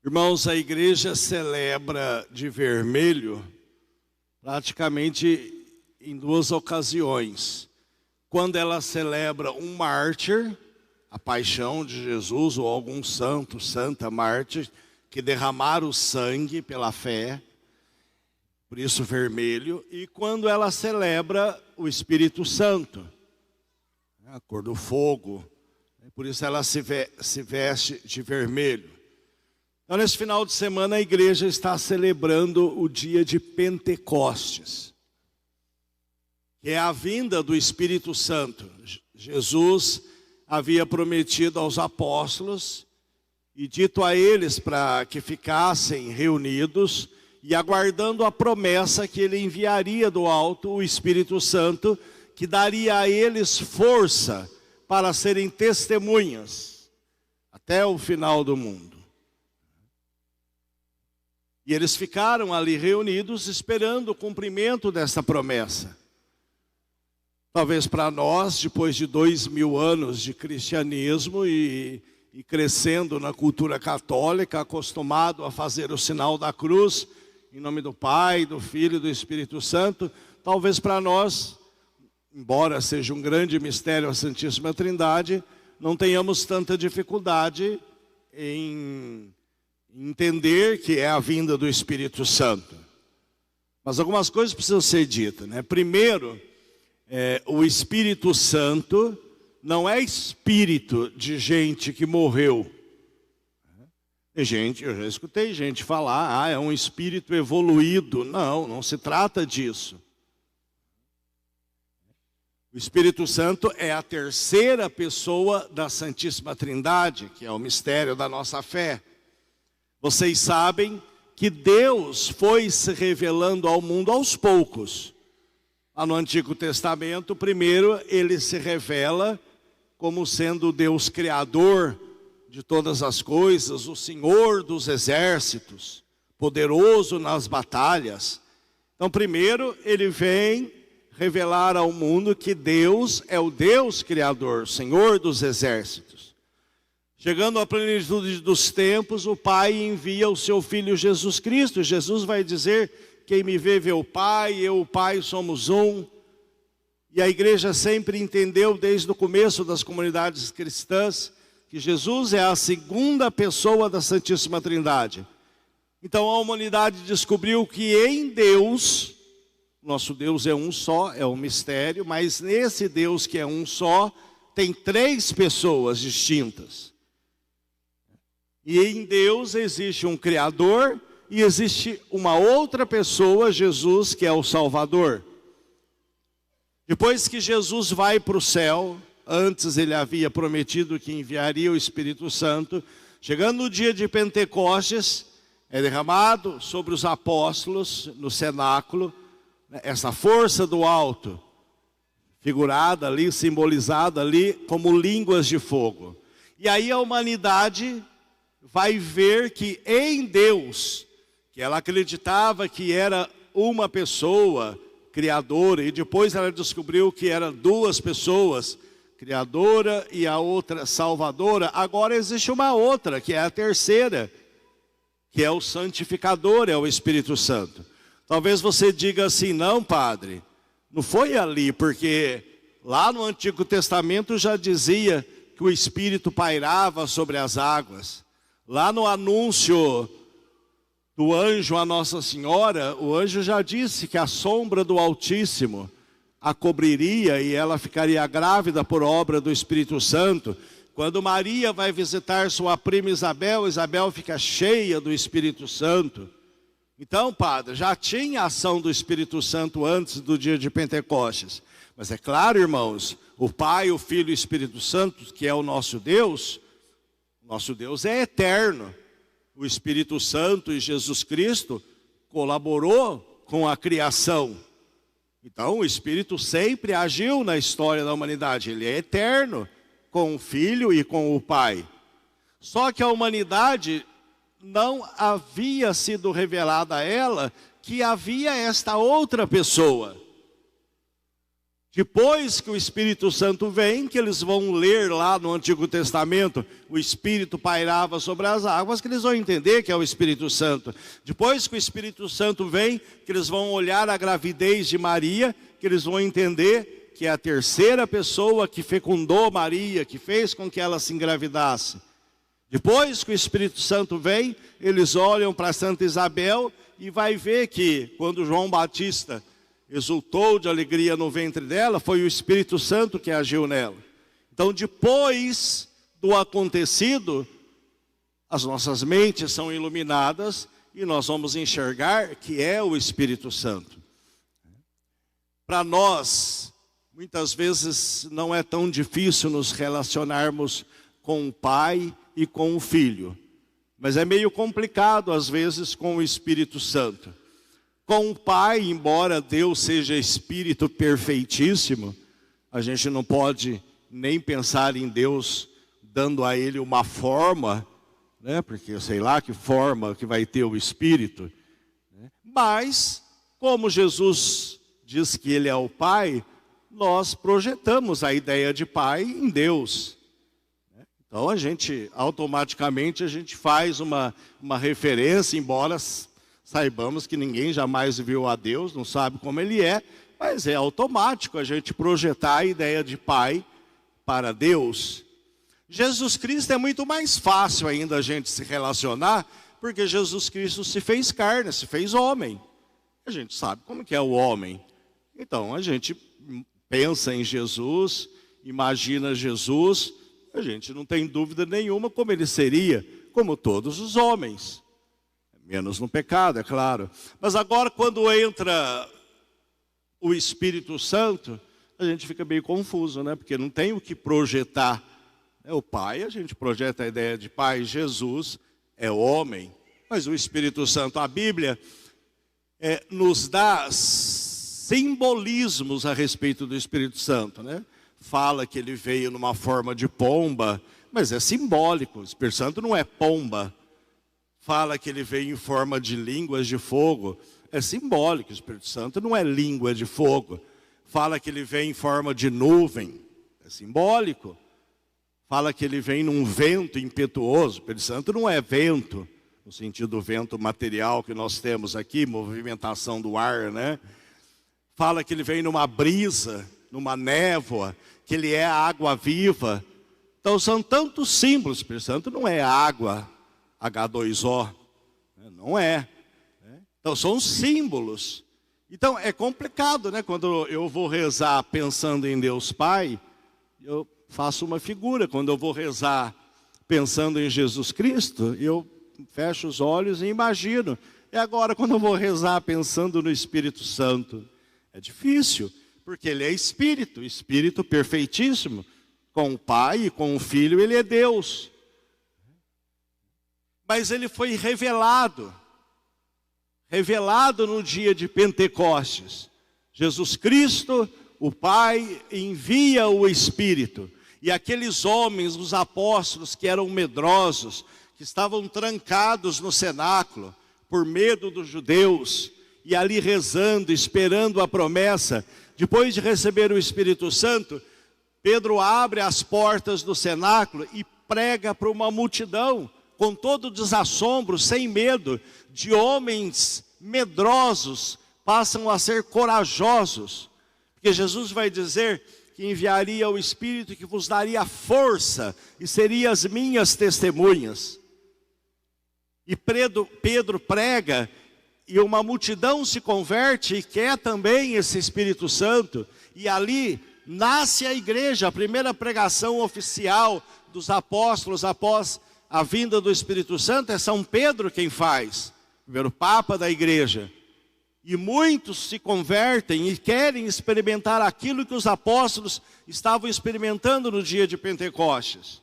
Irmãos, a igreja celebra de vermelho praticamente em duas ocasiões. Quando ela celebra um mártir, a paixão de Jesus, ou algum santo, santa, mártir, que derramaram o sangue pela fé, por isso vermelho. E quando ela celebra o Espírito Santo, a cor do fogo, por isso ela se veste de vermelho. Então, nesse final de semana, a igreja está celebrando o dia de Pentecostes, que é a vinda do Espírito Santo. Jesus havia prometido aos apóstolos e dito a eles para que ficassem reunidos e aguardando a promessa que ele enviaria do alto o Espírito Santo, que daria a eles força para serem testemunhas até o final do mundo. E eles ficaram ali reunidos esperando o cumprimento dessa promessa. Talvez para nós, depois de 2000 anos de cristianismo e crescendo na cultura católica, acostumado a fazer o sinal da cruz, em nome do Pai, do Filho e do Espírito Santo, talvez para nós, embora seja um grande mistério a Santíssima Trindade, não tenhamos tanta dificuldade em entender que é a vinda do Espírito Santo. Mas algumas coisas precisam ser ditas, né? Primeiro, o Espírito Santo não é espírito de gente que morreu. Eu já escutei gente falar, é um espírito evoluído. Não se trata disso. O Espírito Santo é a terceira pessoa da Santíssima Trindade, que é o mistério da nossa fé. Vocês sabem que Deus foi se revelando ao mundo aos poucos. Lá no Antigo Testamento, primeiro ele se revela como sendo o Deus Criador de todas as coisas, o Senhor dos exércitos, poderoso nas batalhas. Então, primeiro ele vem revelar ao mundo que Deus é o Deus Criador, Senhor dos exércitos. Chegando à plenitude dos tempos, o Pai envia o seu Filho Jesus Cristo. Jesus vai dizer: quem me vê, vê o Pai, eu e o Pai somos um. E a igreja sempre entendeu, desde o começo das comunidades cristãs, que Jesus é a segunda pessoa da Santíssima Trindade. Então a humanidade descobriu que em Deus, nosso Deus é um só, é um mistério, mas nesse Deus que é um só, tem três pessoas distintas. E em Deus existe um Criador e existe uma outra pessoa, Jesus, que é o Salvador. Depois que Jesus vai para o céu, antes ele havia prometido que enviaria o Espírito Santo. Chegando no dia de Pentecostes, é derramado sobre os apóstolos no cenáculo, essa força do alto, figurada ali, simbolizada ali como línguas de fogo. E aí a humanidade vai ver que em Deus, que ela acreditava que era uma pessoa criadora, e depois ela descobriu que eram duas pessoas, criadora e a outra salvadora. Agora existe uma outra, que é a terceira, que é o santificador, é o Espírito Santo. Talvez você diga assim: não, padre, não foi ali, porque lá no Antigo Testamento já dizia que o Espírito pairava sobre as águas. Lá no anúncio do anjo a Nossa Senhora, o anjo já disse que a sombra do Altíssimo a cobriria e ela ficaria grávida por obra do Espírito Santo. Quando Maria vai visitar sua prima Isabel, Isabel fica cheia do Espírito Santo. Então, padre, já tinha ação do Espírito Santo antes do dia de Pentecostes. Mas é claro, irmãos, o Pai, o Filho e o Espírito Santo, que é o nosso Deus é eterno. O Espírito Santo e Jesus Cristo colaborou com a criação. Então o Espírito sempre agiu na história da humanidade. Ele é eterno com o Filho e com o Pai. Só que a humanidade não havia sido revelada a ela que havia esta outra pessoa. Depois que o Espírito Santo vem, que eles vão ler lá no Antigo Testamento, o Espírito pairava sobre as águas, que eles vão entender que é o Espírito Santo. Depois que o Espírito Santo vem, que eles vão olhar a gravidez de Maria, que eles vão entender que é a terceira pessoa que fecundou Maria, que fez com que ela se engravidasse. Depois que o Espírito Santo vem, eles olham para Santa Isabel e vai ver que quando João Batista exultou de alegria no ventre dela, foi o Espírito Santo que agiu nela. Então, depois do acontecido, as nossas mentes são iluminadas e nós vamos enxergar que é o Espírito Santo. Para nós, muitas vezes não é tão difícil nos relacionarmos com o Pai e com o Filho, mas é meio complicado às vezes com o Espírito Santo. Com o Pai, embora Deus seja Espírito perfeitíssimo, a gente não pode nem pensar em Deus dando a Ele uma forma, né? Porque sei lá que forma que vai ter o Espírito, né? Mas, como Jesus diz que Ele é o Pai, nós projetamos a ideia de Pai em Deus. Então automaticamente a gente faz uma referência, embora saibamos que ninguém jamais viu a Deus, não sabe como Ele é, mas é automático a gente projetar a ideia de Pai para Deus. Jesus Cristo é muito mais fácil ainda a gente se relacionar, porque Jesus Cristo se fez carne, se fez homem. A gente sabe como que é o homem. Então a gente pensa em Jesus, imagina Jesus, a gente não tem dúvida nenhuma como Ele seria, como todos os homens. Menos no pecado, é claro. Mas agora quando entra o Espírito Santo, a gente fica meio confuso, né? Porque não tem o que projetar. O Pai, a gente projeta a ideia de Pai, Jesus é homem. Mas o Espírito Santo, a Bíblia nos dá simbolismos a respeito do Espírito Santo, né? Fala que ele veio numa forma de pomba, mas é simbólico. O Espírito Santo não é pomba. Fala que ele veio em forma de línguas de fogo, é simbólico. O Espírito Santo não é língua de fogo. Fala que ele vem em forma de nuvem, é simbólico. Fala que ele vem num vento impetuoso. O Espírito Santo não é vento, no sentido do vento material que nós temos aqui, movimentação do ar, né? Fala que ele vem numa brisa, numa névoa, que ele é a água viva. Então são tantos símbolos. O Espírito Santo não é água, H2O, não é. Então são símbolos. Então é complicado, né? Quando eu vou rezar pensando em Deus Pai, eu faço uma figura. Quando eu vou rezar pensando em Jesus Cristo, eu fecho os olhos e imagino. E agora quando eu vou rezar pensando no Espírito Santo, é difícil, porque Ele é Espírito, Espírito perfeitíssimo. Com o Pai e com o Filho Ele é Deus. Mas Ele foi revelado no dia de Pentecostes. Jesus Cristo, o Pai, envia o Espírito. E aqueles homens, os apóstolos que eram medrosos, que estavam trancados no cenáculo, por medo dos judeus, e ali rezando, esperando a promessa, depois de receber o Espírito Santo, Pedro abre as portas do cenáculo e prega para uma multidão, com todo desassombro, sem medo, de homens medrosos, passam a ser corajosos. Porque Jesus vai dizer que enviaria o Espírito que vos daria força e seria as minhas testemunhas. E Pedro prega e uma multidão se converte e quer também esse Espírito Santo. E ali nasce a igreja, a primeira pregação oficial dos apóstolos após a vinda do Espírito Santo é São Pedro quem faz, o primeiro Papa da igreja. E muitos se convertem e querem experimentar aquilo que os apóstolos estavam experimentando no dia de Pentecostes.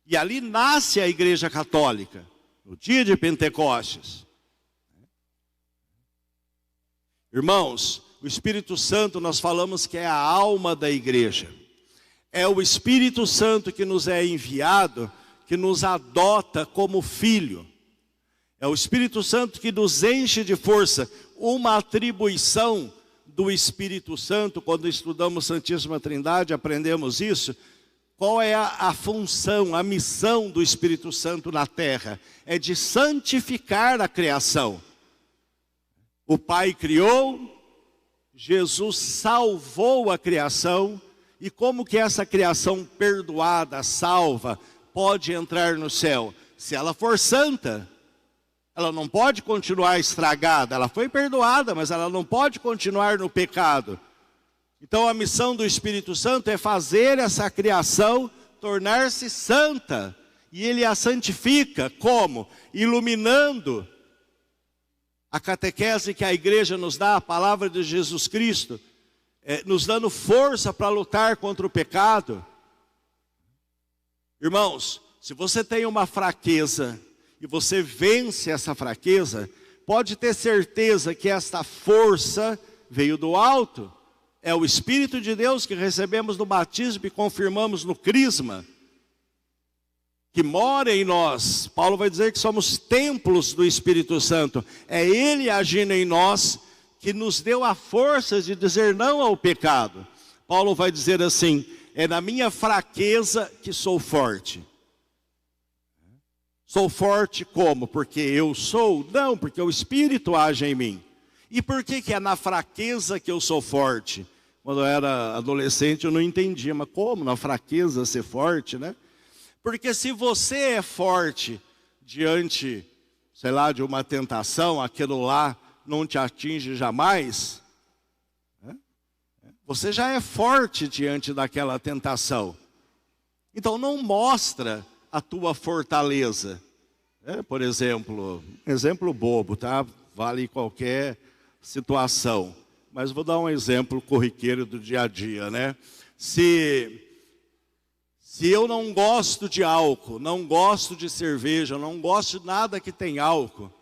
E ali nasce a igreja católica, no dia de Pentecostes. Irmãos, o Espírito Santo nós falamos que é a alma da igreja. É o Espírito Santo que nos é enviado, que nos adota como filho. É o Espírito Santo que nos enche de força, uma atribuição do Espírito Santo, quando estudamos Santíssima Trindade, aprendemos isso. Qual é a função, a missão do Espírito Santo na terra? É de santificar a criação. O Pai criou, Jesus salvou a criação, e como que essa criação perdoada, salva, pode entrar no céu? Se ela for santa. Ela não pode continuar estragada, ela foi perdoada, mas ela não pode continuar no pecado. Então a missão do Espírito Santo é fazer essa criação tornar-se santa. E Ele a santifica, como? Iluminando a catequese que a igreja nos dá, a palavra de Jesus Cristo, nos dando força para lutar contra o pecado. Irmãos, se você tem uma fraqueza e você vence essa fraqueza, pode ter certeza que esta força veio do alto. É o Espírito de Deus que recebemos no batismo e confirmamos no crisma, que mora em nós. Paulo vai dizer que somos templos do Espírito Santo. É Ele agindo em nós que nos deu a força de dizer não ao pecado. Paulo vai dizer assim: é na minha fraqueza que sou forte. Sou forte como? Porque eu sou? Não, porque o Espírito age em mim. E por que é na fraqueza que eu sou forte? Quando eu era adolescente eu não entendia, mas como na fraqueza ser forte, né? Porque se você é forte diante, sei lá, de uma tentação, aquilo lá não te atinge jamais, né? Você já é forte diante daquela tentação. Então não mostra a tua fortaleza. Por exemplo, exemplo bobo, tá? Vale qualquer situação. Mas vou dar um exemplo corriqueiro do dia a dia, né? Se eu não gosto de álcool, não gosto de cerveja, não gosto de nada que tem álcool,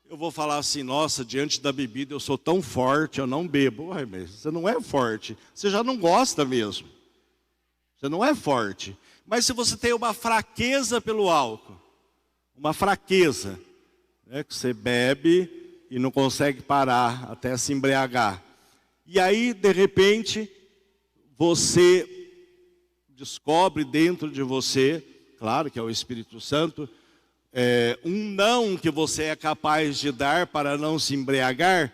eu vou falar assim: nossa, diante da bebida eu sou tão forte, eu não bebo. Ué, mas você não é forte, você já não gosta mesmo. Você não é forte. Mas se você tem uma fraqueza pelo álcool, uma fraqueza, né, que você bebe e não consegue parar até se embriagar. E aí, de repente, você descobre dentro de você, claro que é o Espírito Santo, um não que você é capaz de dar para não se embriagar.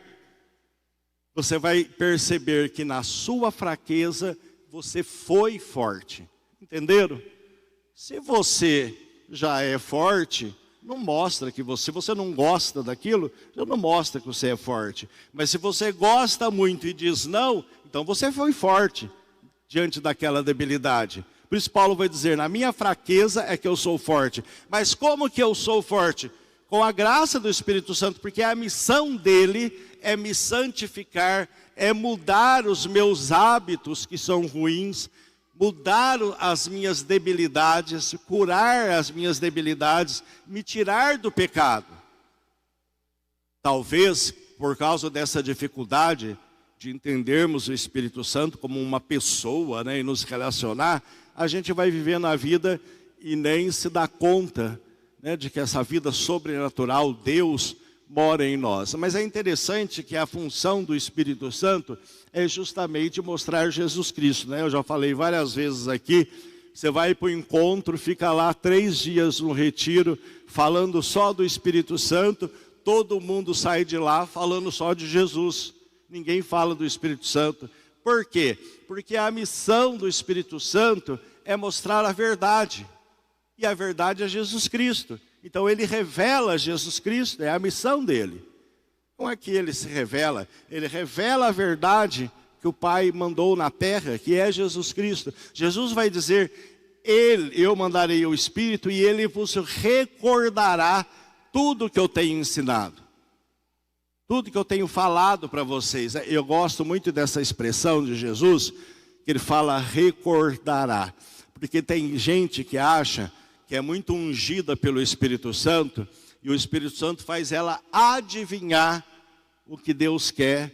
Você vai perceber que na sua fraqueza você foi forte. Entenderam? Se você já é forte, não mostra que você não gosta daquilo, já não mostra que você é forte. Mas se você gosta muito e diz não, então você foi forte diante daquela debilidade. Por isso Paulo vai dizer: na minha fraqueza é que eu sou forte. Mas como que eu sou forte? Com a graça do Espírito Santo, porque a missão dele é me santificar, é mudar os meus hábitos que são ruins, mudar as minhas debilidades, curar as minhas debilidades, me tirar do pecado. Talvez, por causa dessa dificuldade de entendermos o Espírito Santo como uma pessoa, né, e nos relacionar, a gente vai vivendo a vida e nem se dá conta, né, de que essa vida sobrenatural, Deus, mora em nós. Mas é interessante que a função do Espírito Santo é justamente mostrar Jesus Cristo, né? Eu já falei várias vezes aqui, você vai para o encontro, fica lá 3 dias no retiro, falando só do Espírito Santo, todo mundo sai de lá falando só de Jesus. Ninguém fala do Espírito Santo. Por quê? Porque a missão do Espírito Santo é mostrar a verdade. E a verdade é Jesus Cristo. Então ele revela Jesus Cristo, é a missão dele. Como é que ele se revela? Ele revela a verdade que o Pai mandou na terra, que é Jesus Cristo. Jesus vai dizer: eu mandarei o Espírito e ele vos recordará tudo que eu tenho ensinado. Tudo que eu tenho falado para vocês. Eu gosto muito dessa expressão de Jesus, que ele fala recordará. Porque tem gente que acha que é muito ungida pelo Espírito Santo, e o Espírito Santo faz ela adivinhar o que Deus quer,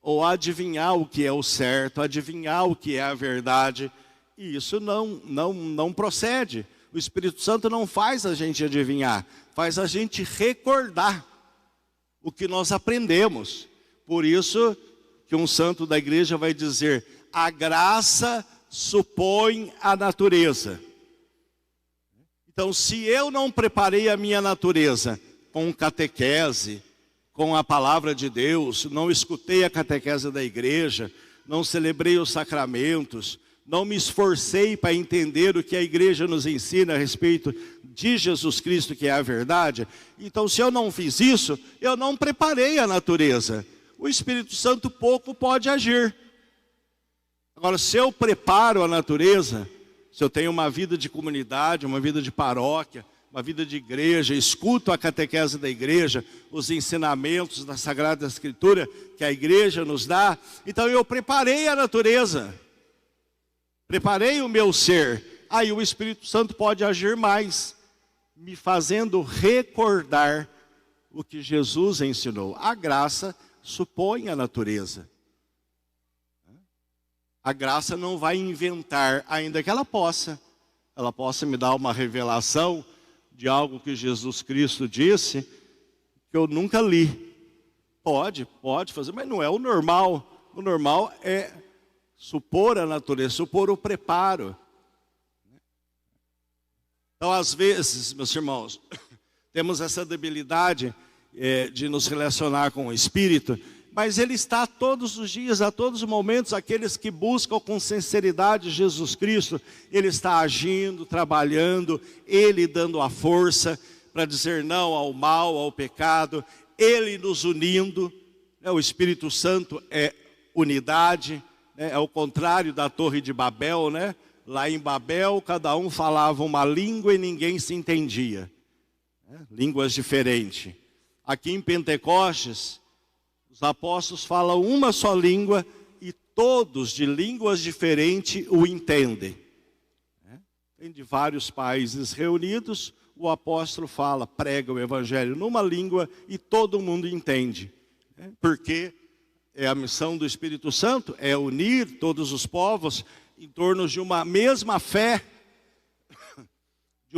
ou adivinhar o que é o certo, adivinhar o que é a verdade, e isso não procede. O Espírito Santo não faz a gente adivinhar, faz a gente recordar o que nós aprendemos. Por isso, que um santo da igreja vai dizer: a graça supõe a natureza. Então, se eu não preparei a minha natureza com catequese, com a palavra de Deus, não escutei a catequese da igreja, não celebrei os sacramentos, não me esforcei para entender o que a igreja nos ensina a respeito de Jesus Cristo, que é a verdade, então, se eu não fiz isso, eu não preparei a natureza. O Espírito Santo pouco pode agir. Agora, se eu preparo a natureza, se eu tenho uma vida de comunidade, uma vida de paróquia, uma vida de igreja, escuto a catequese da igreja, os ensinamentos da Sagrada Escritura que a igreja nos dá, então eu preparei a natureza, preparei o meu ser. Aí o Espírito Santo pode agir mais, me fazendo recordar o que Jesus ensinou. A graça supõe a natureza. A graça não vai inventar, ainda que ela possa me dar uma revelação de algo que Jesus Cristo disse, que eu nunca li. Pode fazer, mas não é o normal. O normal é supor a natureza, supor o preparo. Então, às vezes, meus irmãos, temos essa debilidade de nos relacionar com o Espírito, mas Ele está todos os dias, a todos os momentos. Aqueles que buscam com sinceridade Jesus Cristo, Ele está agindo, trabalhando, Ele dando a força para dizer não ao mal, ao pecado, Ele nos unindo. O Espírito Santo é unidade, é o contrário da Torre de Babel, né? Lá em Babel, cada um falava uma língua e ninguém se entendia. Línguas diferentes. Aqui em Pentecostes, os apóstolos falam uma só língua e todos de línguas diferentes o entendem. Tem de vários países reunidos, o apóstolo fala, prega o evangelho numa língua e todo mundo entende. Porque a missão do Espírito Santo é unir todos os povos em torno de uma mesma fé, de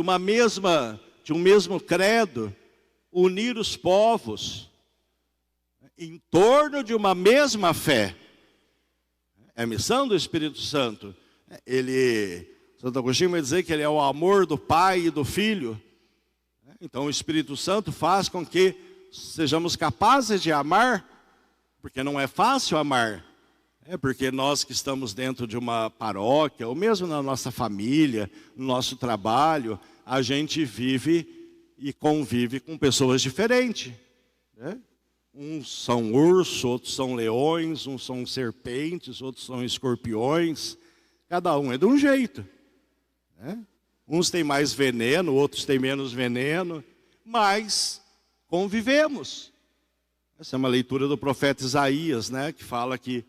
um mesmo credo, unir os povos em torno de uma mesma fé. É a missão do Espírito Santo. Santo Agostinho vai dizer que ele é o amor do Pai e do Filho. Então o Espírito Santo faz com que sejamos capazes de amar, porque não é fácil amar. Porque nós que estamos dentro de uma paróquia, ou mesmo na nossa família, no nosso trabalho, a gente vive e convive com pessoas diferentes. Uns são ursos, outros são leões, uns são serpentes, outros são escorpiões. Cada um é de um jeito. Uns têm mais veneno, outros têm menos veneno, mas convivemos. Essa é uma leitura do profeta Isaías, que fala que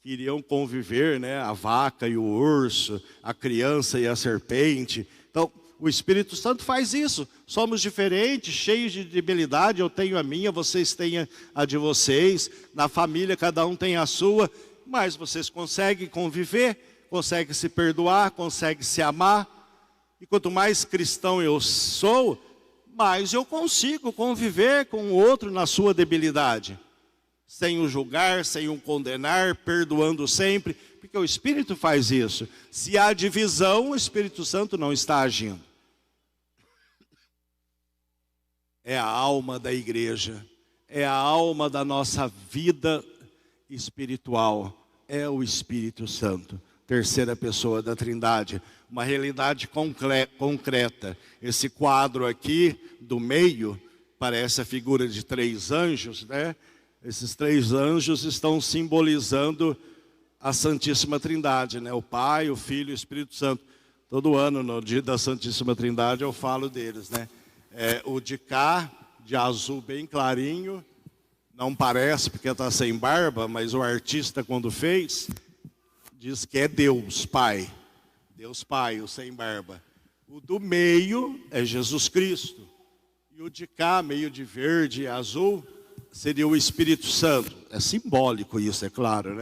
iriam conviver, a vaca e o urso, a criança e a serpente. Então, o Espírito Santo faz isso. Somos diferentes, cheios de debilidade. Eu tenho a minha, vocês têm a de vocês. Na família, cada um tem a sua. Mas vocês conseguem conviver, conseguem se perdoar, conseguem se amar. E quanto mais cristão eu sou, mais eu consigo conviver com o outro na sua debilidade. Sem o julgar, sem o condenar, perdoando sempre. Porque o Espírito faz isso. Se há divisão, o Espírito Santo não está agindo. É a alma da igreja. É a alma da nossa vida espiritual. É o Espírito Santo. Terceira pessoa da Trindade. Uma realidade concreta. Esse quadro aqui do meio parece a figura de 3 anjos, Esses 3 anjos estão simbolizando a Santíssima Trindade, O Pai, o Filho e o Espírito Santo. Todo ano, no dia da Santíssima Trindade, eu falo deles, O de cá, de azul bem clarinho, não parece porque está sem barba, mas o artista, quando fez, diz que é Deus Pai. Deus Pai, o sem barba. O do meio é Jesus Cristo. E o de cá, meio de verde e azul, seria o Espírito Santo. É simbólico isso, é claro,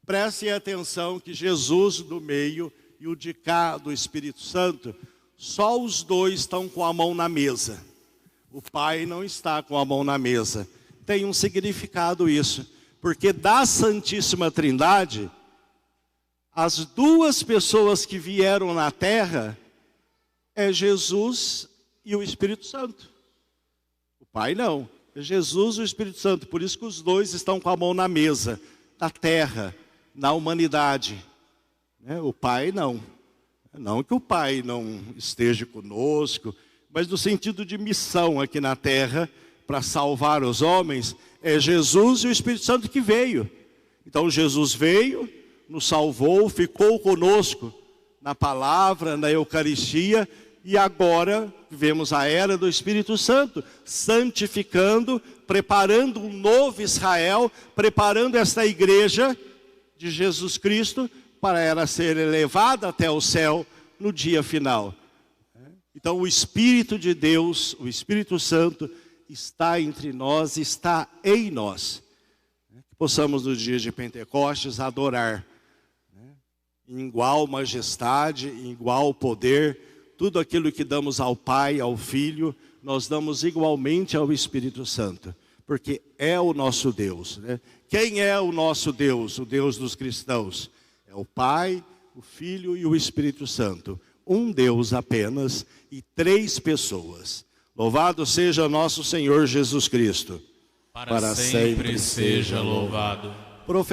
Prestem atenção que Jesus do meio e o de cá do Espírito Santo, só os dois estão com a mão na mesa. O Pai não está com a mão na mesa. Tem um significado isso, Porque da Santíssima Trindade, as duas pessoas que vieram na terra é Jesus e o Espírito Santo. O Pai não, é Jesus e o Espírito Santo. Por isso que os dois estão com a mão na mesa, na terra, na humanidade. O Pai não. Não que o Pai não esteja conosco, mas no sentido de missão aqui na terra, para salvar os homens, é Jesus e o Espírito Santo que veio. Então Jesus veio, nos salvou, ficou conosco na palavra, na Eucaristia, e agora vivemos a era do Espírito Santo, santificando, preparando um novo Israel, preparando esta igreja de Jesus Cristo para ela ser elevada até o céu no dia final. Então o Espírito de Deus, o Espírito Santo, está entre nós, está em nós. Que possamos no dia de Pentecostes adorar, em igual majestade, em igual poder, tudo aquilo que damos ao Pai, ao Filho, nós damos igualmente ao Espírito Santo, porque é o nosso Deus. Quem é o nosso Deus, o Deus dos cristãos? É o Pai, o Filho e o Espírito Santo. Um Deus apenas e três pessoas. Louvado seja nosso Senhor Jesus Cristo. Para sempre seja louvado.